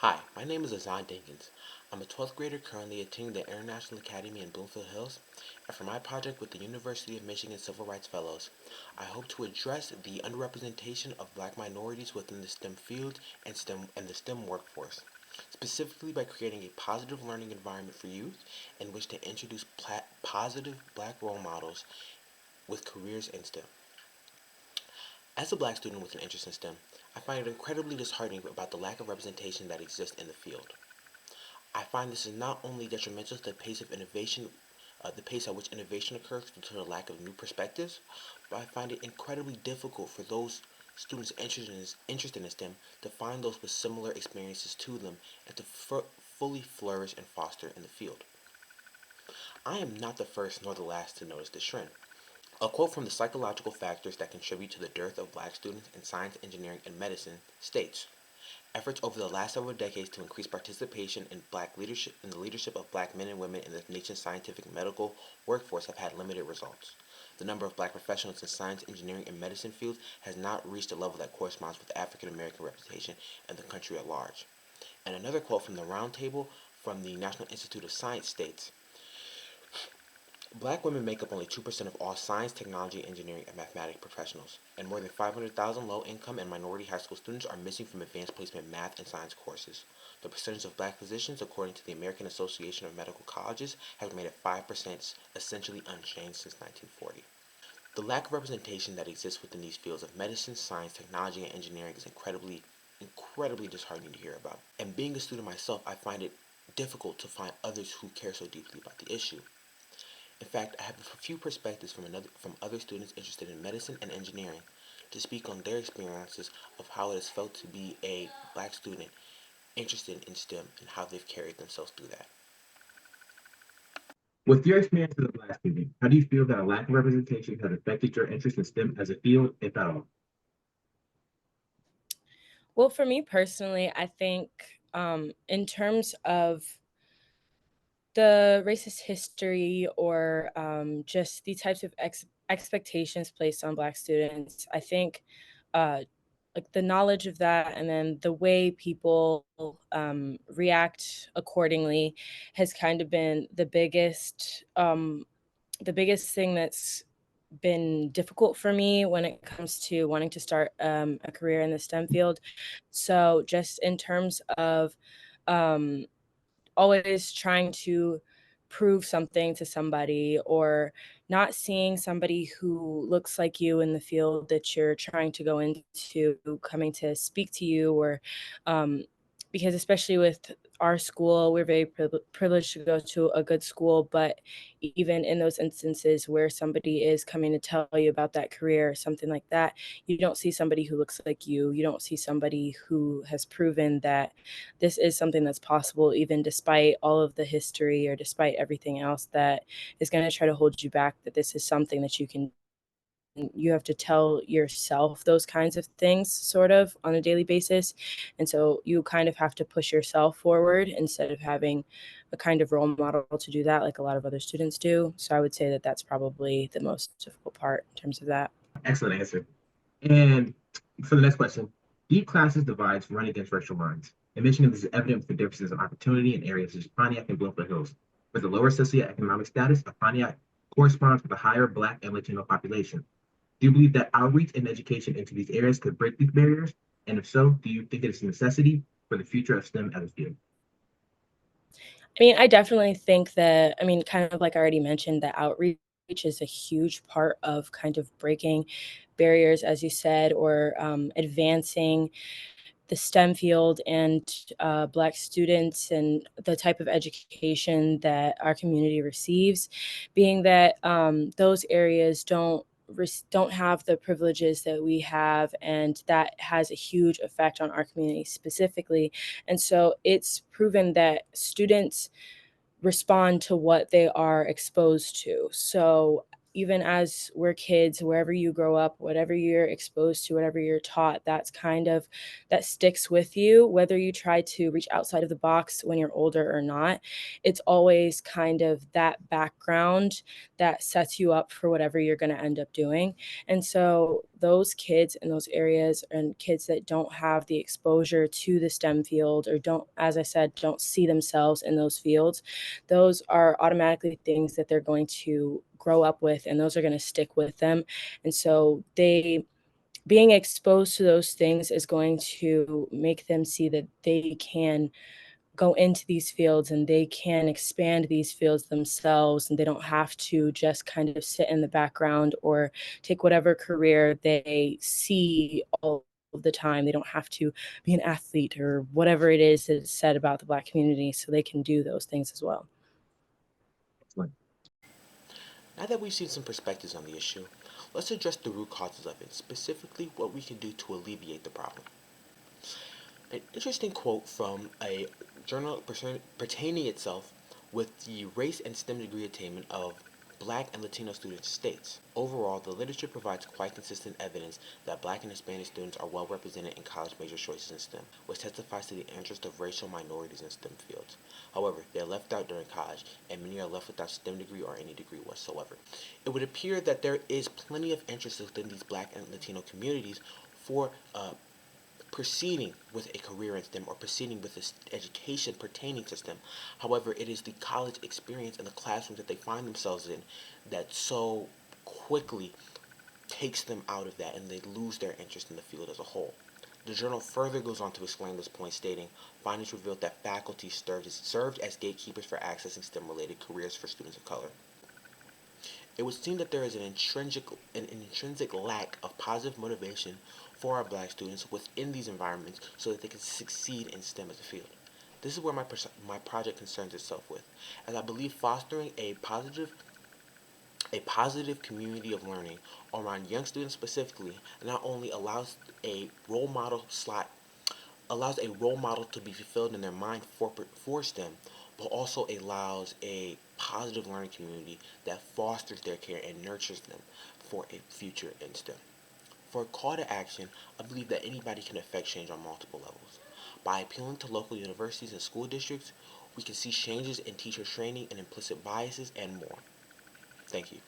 Hi, my name is Azaan Dinkins. I'm a 12th grader currently attending the International Academy in Bloomfield Hills, and for my project with the University of Michigan Civil Rights Fellows, I hope to address the underrepresentation of black minorities within the STEM field and the STEM workforce, specifically by creating a positive learning environment for youth in which to introduce positive black role models with careers in STEM. As a black student with an interest in STEM, I find it incredibly disheartening about the lack of representation that exists in the field. I find this is not only detrimental to the pace of innovation, the pace at which innovation occurs due to the lack of new perspectives, but I find it incredibly difficult for those students interested in STEM to find those with similar experiences to them and to fully flourish and foster in the field. I am not the first nor the last to notice this trend. A quote from the Psychological Factors That Contribute to the Dearth of Black Students in Science, Engineering, and Medicine states, efforts over the last several decades to increase participation in black leadership in the leadership of black men and women in the nation's scientific and medical workforce have had limited results. The number of black professionals in science, engineering, and medicine fields has not reached a level that corresponds with African American representation in the country at large. And another quote from the Roundtable from the National Institute of Science states, black women make up only 2% of all science, technology, engineering, and mathematics professionals, and more than 500,000 low-income and minority high school students are missing from advanced placement math and science courses. The percentage of black physicians, according to the American Association of Medical Colleges, has remained at 5%, essentially unchanged since 1940. The lack of representation that exists within these fields of medicine, science, technology, and engineering is incredibly disheartening to hear about. And being a student myself, I find it difficult to find others who care so deeply about the issue. In fact, I have a few perspectives from other students interested in medicine and engineering to speak on their experiences of how it has felt to be a black student interested in STEM and how they've carried themselves through that. With your experience as a Black student, how do you feel that a lack of representation has affected your interest in STEM as a field, if at all? Well, for me personally, I think in terms of the racist history or just the types of expectations placed on Black students, I think uh, like the knowledge of that and then the way people react accordingly has kind of been the biggest thing that's been difficult for me when it comes to wanting to start a career in the STEM field. So just in terms of um, always trying to prove something to somebody or not seeing somebody who looks like you in the field that you're trying to go into coming to speak to you or um, because especially with our school we're very privileged to go to a good school, but even in those instances where somebody is coming to tell you about that career or something like that, you don't see somebody who looks like you don't see somebody who has proven that this is something that's possible, even despite all of the history or despite everything else that is going to try to hold you back, that this is something that you have to tell yourself those kinds of things sort of on a daily basis. And so you kind of have to push yourself forward instead of having a kind of role model to do that like a lot of other students do. So I would say that that's probably the most difficult part in terms of that. Excellent answer. And for the next question, deep classes divides run against racial lines. In Michigan, this is evident with the differences in opportunity in areas such as Pontiac and Bloomfield Hills. With a lower socioeconomic status of Pontiac corresponds with a higher Black and Latino population. Do you believe that outreach and education into these areas could break these barriers? And if so, do you think it is a necessity for the future of STEM as a field? I mean, I definitely think that, I mean, kind of like I already mentioned, that outreach is a huge part of kind of breaking barriers, as you said, or advancing the STEM field and Black students and the type of education that our community receives, being that those areas don't have the privileges that we have, and that has a huge effect on our community specifically. And so it's proven that students respond to what they are exposed to. So even as we're kids, wherever you grow up, whatever you're exposed to, whatever you're taught, that sticks with you, whether you try to reach outside of the box when you're older or not. It's always kind of that background that sets you up for whatever you're going to end up doing. And so those kids in those areas and kids that don't have the exposure to the STEM field or don't, as I said, don't see themselves in those fields, those are automatically things that they're going to grow up with, and those are going to stick with them. And so being exposed to those things is going to make them see that they can go into these fields and they can expand these fields themselves, and they don't have to just kind of sit in the background or take whatever career they see all of the time. They don't have to be an athlete or whatever it is that's said about the Black community, so they can do those things as well. Excellent. Now that we've seen some perspectives on the issue, let's address the root causes of it, specifically what we can do to alleviate the problem. An interesting quote from a journal pertaining itself with the race and STEM degree attainment of Black and Latino students states, overall, the literature provides quite consistent evidence that Black and Hispanic students are well represented in college major choices in STEM, which testifies to the interest of racial minorities in STEM fields. However, they are left out during college, and many are left without STEM degree or any degree whatsoever. It would appear that there is plenty of interest within these Black and Latino communities for proceeding with a career in STEM or proceeding with this education pertaining to STEM. However, it is the college experience and the classrooms that they find themselves in that so quickly takes them out of that and they lose their interest in the field as a whole. The journal further goes on to explain this point, stating, findings revealed that faculty served as gatekeepers for accessing STEM-related careers for students of color. It would seem that there is an intrinsic lack of positive motivation for our Black students within these environments so that they can succeed in STEM as a field. This is where my project concerns itself with, as I believe fostering a positive community of learning around young students specifically not only allows a role model to be fulfilled in their mind for STEM, but also allows a positive learning community that fosters their care and nurtures them for a future in STEM. For a call to action, I believe that anybody can affect change on multiple levels. By appealing to local universities and school districts, we can see changes in teacher training and implicit biases and more. Thank you.